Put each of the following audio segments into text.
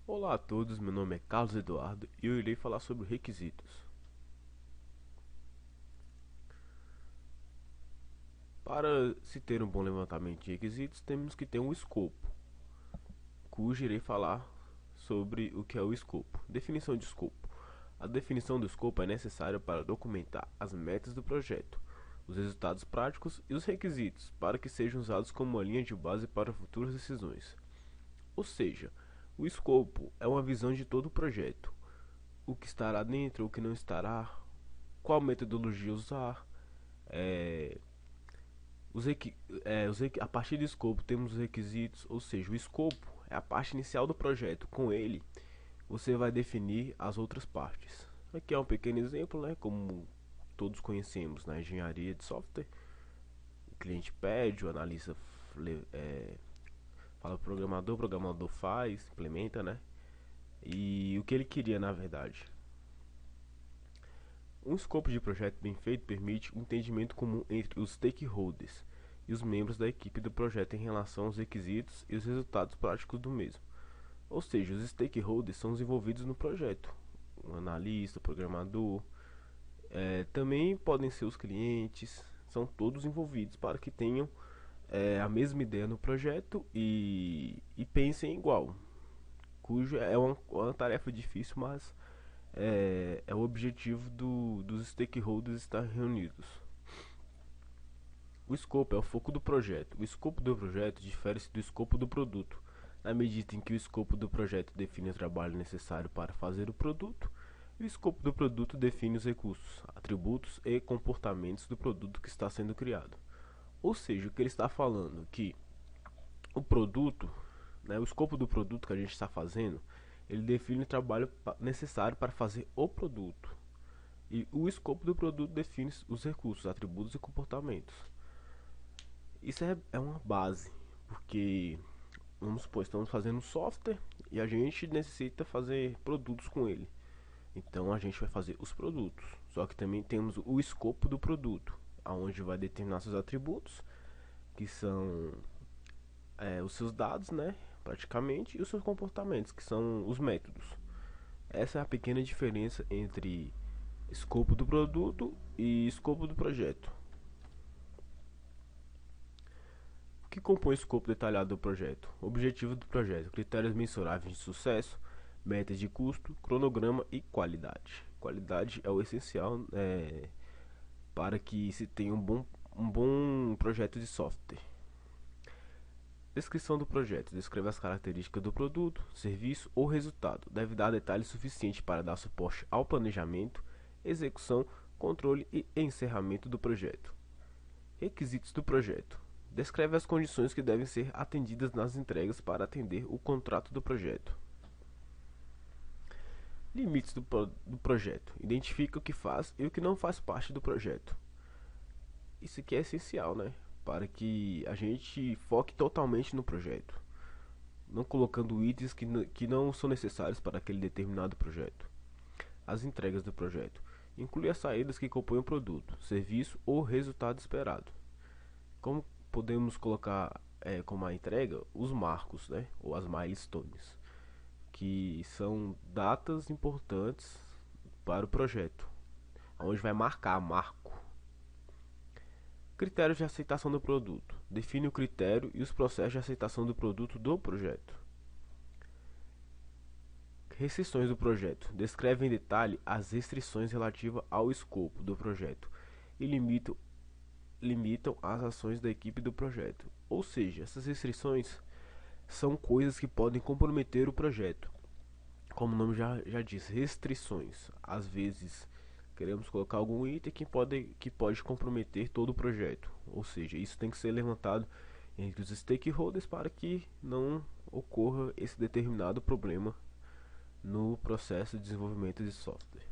Olá a todos, meu nome é Carlos Eduardo e eu irei falar sobre requisitos. Para se ter um bom levantamento de requisitos, temos que ter um escopo, cujo irei falar sobre o que é o escopo. Definição de escopo. A definição do escopo é necessária para documentar as metas do projeto, os resultados práticos e os requisitos para que sejam usados como uma linha de base para futuras decisões. Ou seja, o escopo é uma visão de todo o projeto, o que estará dentro, o que não estará, qual metodologia usar. É, a partir do escopo temos os requisitos, ou seja, o escopo é a parte inicial do projeto. Com ele, você vai definir as outras partes. Aqui é um pequeno exemplo, né? Como todos conhecemos na engenharia de software, o cliente pede, o analista fala pro programador, o programador faz, implementa, né? E o que ele queria na verdade. Um escopo de projeto bem feito permite um entendimento comum entre os stakeholders e os membros da equipe do projeto em relação aos requisitos e os resultados práticos do mesmo. Ou seja, os stakeholders são os envolvidos no projeto, o analista, o programador, também podem ser os clientes, são todos envolvidos para que tenham a mesma ideia no projeto e pensem igual, cujo é uma tarefa difícil, mas é o objetivo dos stakeholders estar reunidos. O escopo é o foco do projeto. O escopo do projeto difere-se do escopo do produto, na medida em que o escopo do projeto define o trabalho necessário para fazer o produto, e o escopo do produto define os recursos, atributos e comportamentos do produto que está sendo criado. Ou seja, o que ele está falando é que o produto, né, o escopo do produto que a gente está fazendo, ele define o trabalho necessário para fazer o produto. E o escopo do produto define os recursos, atributos e comportamentos. Isso é uma base, porque vamos supor, estamos fazendo um software e a gente necessita fazer produtos com ele. Então a gente vai fazer os produtos. Só que também temos o escopo do produto, aonde vai determinar seus atributos, que são os seus dados, né? Praticamente, e os seus comportamentos, que são os métodos. Essa é a pequena diferença entre escopo do produto e escopo do projeto. O que compõe o escopo detalhado do projeto? Objetivo do projeto, critérios mensuráveis de sucesso, metas de custo, cronograma e qualidade. Qualidade é o essencial para que se tenha um bom projeto de software. Descrição do projeto. Descreve as características do produto, serviço ou resultado. Deve dar detalhes suficientes para dar suporte ao planejamento, execução, controle e encerramento do projeto. Requisitos do projeto. Descreve as condições que devem ser atendidas nas entregas para atender o contrato do projeto. Limites do projeto. Identifica o que faz e o que não faz parte do projeto. Isso aqui é essencial, né? Para que a gente foque totalmente no projeto, não colocando itens que não são necessários para aquele determinado projeto. As entregas do projeto. Inclui as saídas que compõem o produto, serviço ou resultado esperado. Como podemos colocar como a entrega os marcos, né? Ou as milestones, que são datas importantes para o projeto, onde vai marcar marco. Critérios de aceitação do produto. Define o critério e os processos de aceitação do produto do projeto. Restrições do projeto. Descreve em detalhe as restrições relativas ao escopo do projeto e limitam as ações da equipe do projeto. Ou seja, essas restrições são coisas que podem comprometer o projeto. Como o nome já diz, restrições. Às vezes queremos colocar algum item que pode comprometer todo o projeto. Ou seja, isso tem que ser levantado entre os stakeholders para que não ocorra esse determinado problema no processo de desenvolvimento de software.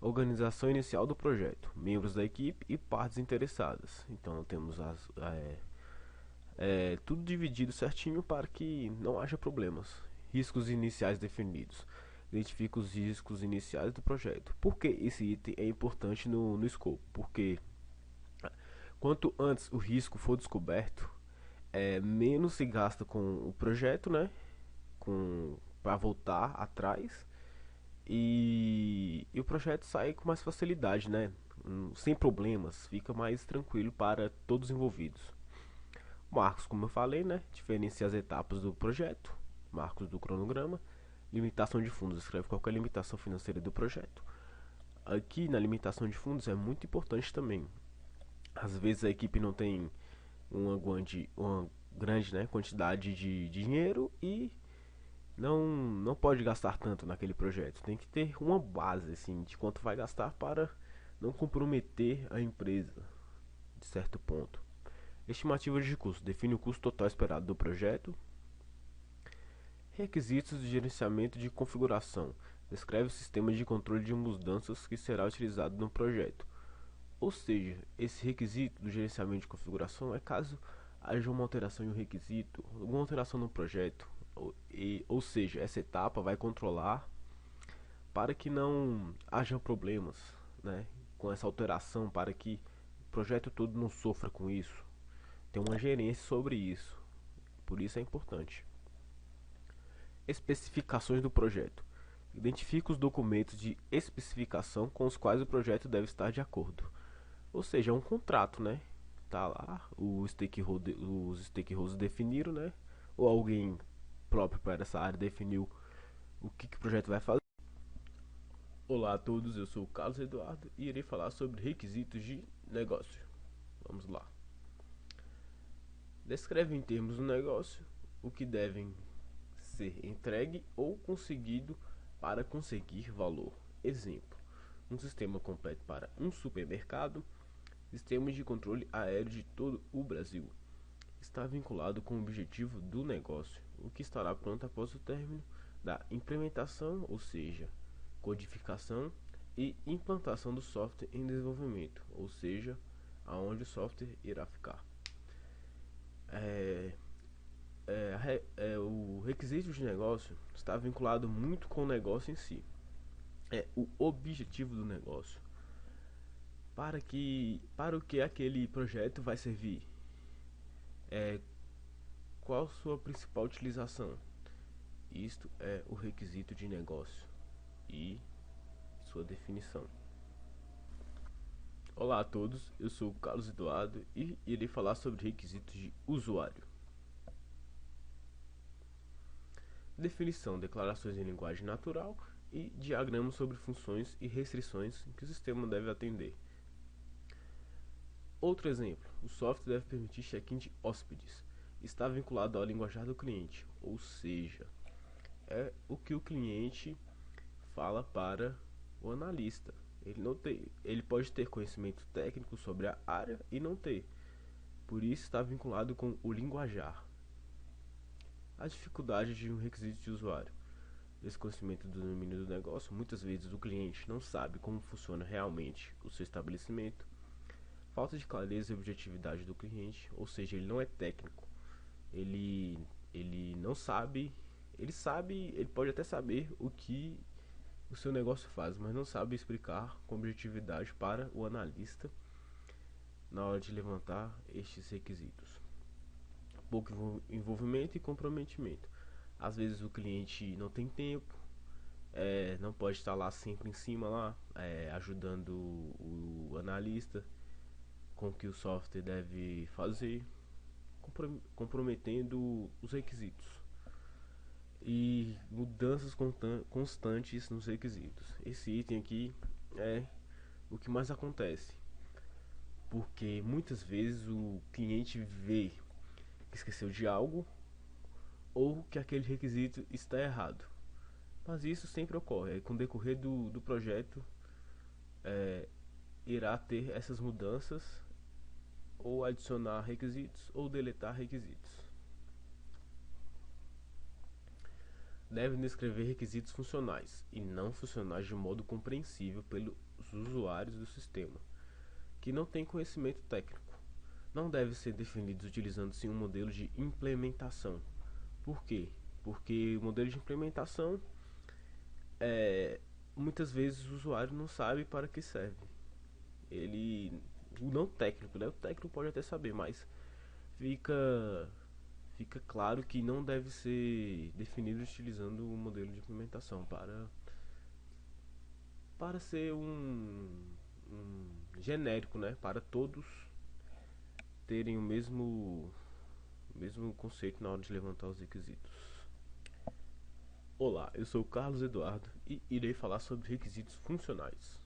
Organização inicial do projeto, membros da equipe e partes interessadas. Então temos tudo dividido certinho para que não haja problemas. Riscos iniciais definidos. Identifica os riscos iniciais do projeto. Por que esse item é importante no escopo? Porque quanto antes o risco for descoberto, menos se gasta com o projeto, né? para voltar atrás e o projeto sai com mais facilidade, né? Sem problemas, fica mais tranquilo para todos os envolvidos. Marcos, como eu falei, né? Diferencia as etapas do projeto, marcos do cronograma, limitação de fundos, escreve qual é a limitação financeira do projeto. Aqui na limitação de fundos é muito importante também. Às vezes a equipe não tem uma grande, né, quantidade de dinheiro e não pode gastar tanto naquele projeto. Tem que ter uma base assim, de quanto vai gastar para não comprometer a empresa de certo ponto. Estimativa de custo. Define o custo total esperado do projeto. Requisitos de gerenciamento de configuração. Descreve o sistema de controle de mudanças que será utilizado no projeto. Ou seja, esse requisito do gerenciamento de configuração é caso haja uma alteração em um requisito, alguma alteração no projeto, ou seja, essa etapa vai controlar para que não haja problemas, né, com essa alteração, para que o projeto todo não sofra com isso. Tem uma gerência sobre isso, por isso é importante. Especificações do projeto. Identifica os documentos de especificação com os quais o projeto deve estar de acordo. Ou seja, é um contrato, né? Tá lá, os stakeholders definiram, né? Ou alguém próprio para essa área definiu o que o projeto vai fazer. Olá a todos, eu sou o Carlos Eduardo e irei falar sobre requisitos de negócio. Vamos lá. Descreve em termos do negócio o que devem ser entregue ou conseguido para conseguir valor. Exemplo: um sistema completo para um supermercado. Sistemas de controle aéreo de todo o Brasil. Está vinculado com o objetivo do negócio, o que estará pronto após o término da implementação, ou seja, codificação e implantação do software em desenvolvimento, ou seja, aonde o software irá ficar. O requisito de negócio está vinculado muito com o negócio em si. É o objetivo do negócio. Para o que aquele projeto vai servir? Qual sua principal utilização? Isto é o requisito de negócio e sua definição. Olá a todos, eu sou o Carlos Eduardo e irei falar sobre requisitos de usuário. Definição, declarações em linguagem natural e diagramas sobre funções e restrições que o sistema deve atender. Outro exemplo, o software deve permitir check-in de hóspedes. Está vinculado ao linguajar do cliente, ou seja, é o que o cliente fala para o analista. Ele pode ter conhecimento técnico sobre a área e não ter. Por isso está vinculado com o linguajar. A dificuldade de um requisito de usuário. Desconhecimento do domínio do negócio. Muitas vezes o cliente não sabe como funciona realmente o seu estabelecimento. Falta de clareza e objetividade do cliente, ou seja, ele não é técnico. Ele não sabe, ele pode até saber o que o seu negócio faz, mas não sabe explicar com objetividade para o analista na hora de levantar estes requisitos. Pouco envolvimento e comprometimento. Às vezes o cliente não tem tempo, não pode estar lá sempre em cima lá, ajudando o analista com o que o software deve fazer, comprometendo os requisitos e mudanças constantes nos requisitos. Esse item aqui é o que mais acontece, porque muitas vezes o cliente vê que esqueceu de algo ou que aquele requisito está errado, mas isso sempre ocorre. Com o decorrer do projeto irá ter essas mudanças, ou adicionar requisitos ou deletar requisitos. Deve descrever requisitos funcionais e não funcionais de modo compreensível pelos usuários do sistema que não têm conhecimento técnico. Não deve ser definidos utilizando-se um modelo de implementação. Por quê? Porque o modelo de implementação muitas vezes o usuário não sabe para que serve. O não técnico, né? O técnico pode até saber, mas fica claro que não deve ser definido utilizando o modelo de implementação para ser um genérico, né, para todos terem o mesmo conceito na hora de levantar os requisitos. Olá, eu sou o Carlos Eduardo e irei falar sobre requisitos funcionais.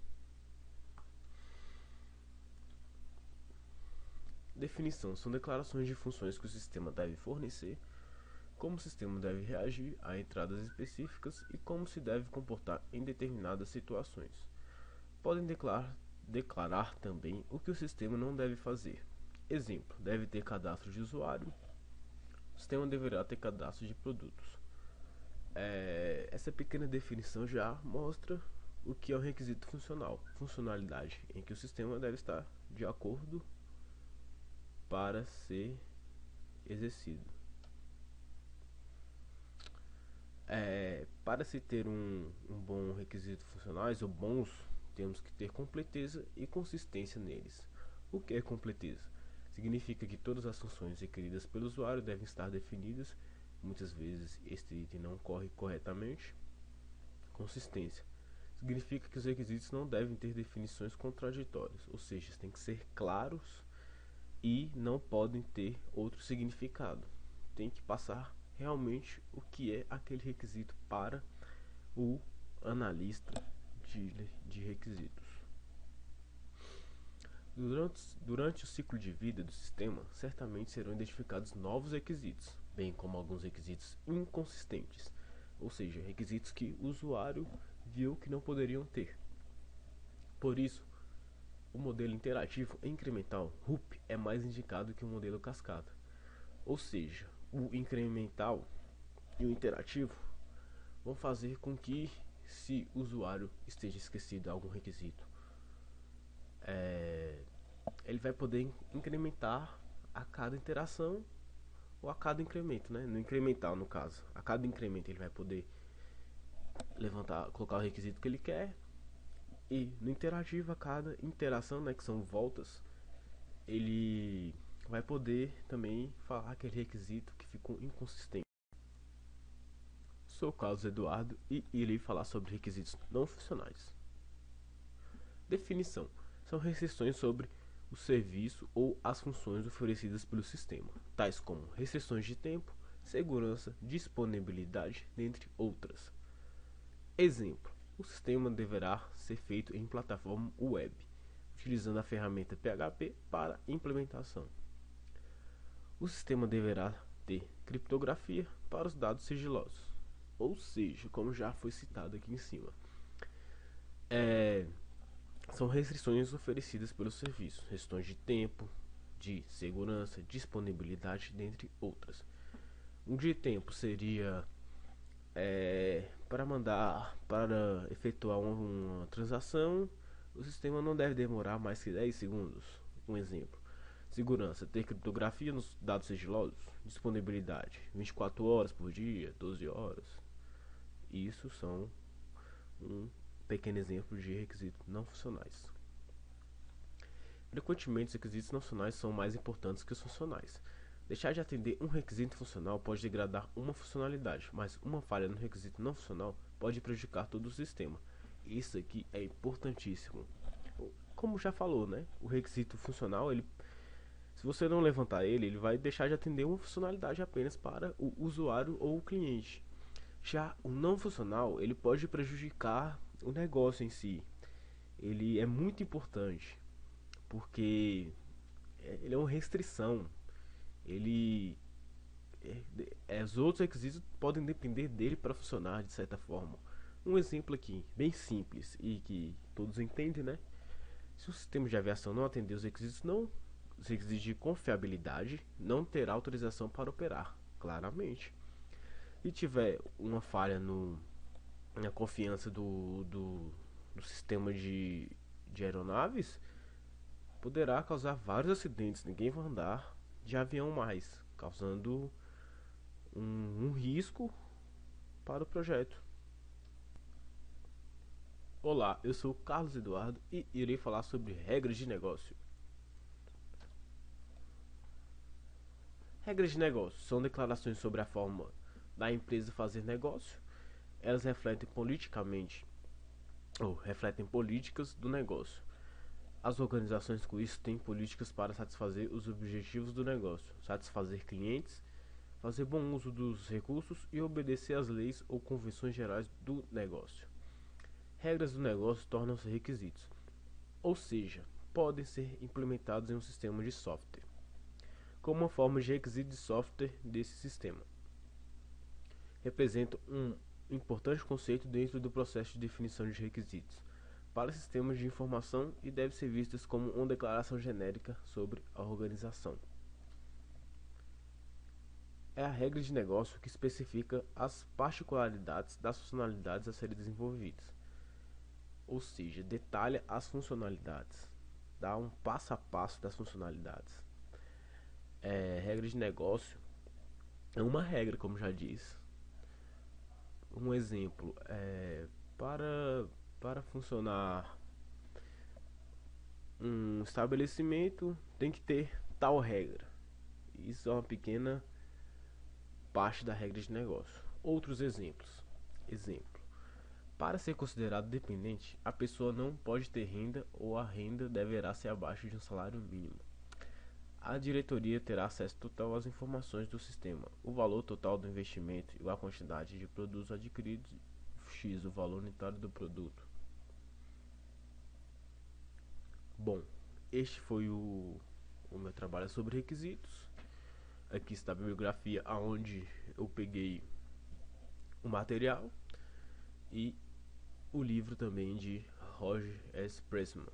Definição: são declarações de funções que o sistema deve fornecer, como o sistema deve reagir a entradas específicas e como se deve comportar em determinadas situações. Podem declarar também o que o sistema não deve fazer. Exemplo: deve ter cadastro de usuário. O sistema deverá ter cadastro de produtos. Essa pequena definição já mostra o que é o requisito funcional. Funcionalidade em que o sistema deve estar de acordo para ser exercido. Para se ter um bom requisito funcionais ou bons, temos que ter completeza e consistência neles. O que é completeza? Significa que todas as funções requeridas pelo usuário devem estar definidas. Muitas vezes este item não ocorre corretamente. Consistência significa que os requisitos não devem ter definições contraditórias, ou seja, têm que ser claros e não podem ter outro significado. Tem que passar realmente o que é aquele requisito para o analista de requisitos. Durante o ciclo de vida do sistema, certamente serão identificados novos requisitos, bem como alguns requisitos inconsistentes, ou seja, requisitos que o usuário viu que não poderiam ter. Por isso, o modelo interativo incremental RUP é mais indicado que o modelo cascata. Ou seja, o incremental e o interativo vão fazer com que, se o usuário esteja esquecido de algum requisito, ele vai poder incrementar a cada interação ou a cada incremento, né? No incremental, no caso, a cada incremento ele vai poder colocar o requisito que ele quer, e no interativo, a cada interação, né, que são voltas, ele vai poder também falar aquele requisito que ficou inconsistente. Sou o Carlos Eduardo e irei falar sobre requisitos não funcionais. Definição: são restrições sobre o serviço ou as funções oferecidas pelo sistema, tais como restrições de tempo, segurança, disponibilidade, dentre outras. Exemplo: o sistema deverá ser feito em plataforma web, utilizando a ferramenta PHP para implementação. O sistema deverá ter criptografia para os dados sigilosos, ou seja, como já foi citado aqui em cima. São restrições oferecidas pelo serviço, restrições de tempo, de segurança, disponibilidade, dentre outras. Um de tempo seria para efetuar uma transação, o sistema não deve demorar mais que 10 segundos. Um exemplo. Segurança: ter criptografia nos dados sigilosos. Disponibilidade: 24 horas por dia, 12 horas. Isso são um pequeno exemplo de requisitos não funcionais. Frequentemente, os requisitos não funcionais são mais importantes que os funcionais. Deixar de atender um requisito funcional pode degradar uma funcionalidade, mas uma falha no requisito não funcional pode prejudicar todo o sistema. Isso aqui é importantíssimo. Como já falou, né? O requisito funcional, se você não levantar ele vai deixar de atender uma funcionalidade apenas para o usuário ou o cliente. Já o não funcional, ele pode prejudicar o negócio em si. Ele é muito importante, porque ele é uma restrição. Os outros requisitos podem depender dele para funcionar de certa forma. Um exemplo aqui, bem simples e que todos entendem, né? Se o sistema de aviação não atender os requisitos de confiabilidade, não terá autorização para operar, claramente. Se tiver uma falha na confiança do sistema de aeronaves, poderá causar vários acidentes. Ninguém vai andar de avião mais, causando um risco para o projeto. Olá, eu sou o Carlos Eduardo e irei falar sobre regras de negócio. Regras de negócio são declarações sobre a forma da empresa fazer negócio. Elas refletem politicamente ou refletem políticas do negócio. As organizações com isso têm políticas para satisfazer os objetivos do negócio, satisfazer clientes, fazer bom uso dos recursos e obedecer às leis ou convenções gerais do negócio. Regras do negócio tornam-se requisitos, ou seja, podem ser implementados em um sistema de software, como uma forma de requisito de software desse sistema. Representam um importante conceito dentro do processo de definição de requisitos para sistemas de informação e deve ser vistas como uma declaração genérica sobre a organização. É a regra de negócio que especifica as particularidades das funcionalidades a serem desenvolvidas, ou seja, detalha as funcionalidades, dá um passo a passo das funcionalidades. Regra de negócio é uma regra, como já disse. Um exemplo para funcionar um estabelecimento tem que ter tal regra. Isso é uma pequena parte da regra de negócio. Outros exemplos. Exemplo: para ser considerado dependente, a pessoa não pode ter renda ou a renda deverá ser abaixo de um salário mínimo. A diretoria terá acesso total às informações do sistema, o valor total do investimento e a quantidade de produtos adquiridos, x o valor unitário do produto. Bom, este foi o meu trabalho sobre requisitos. Aqui está a bibliografia onde eu peguei o material e o livro também de Roger S. Pressman.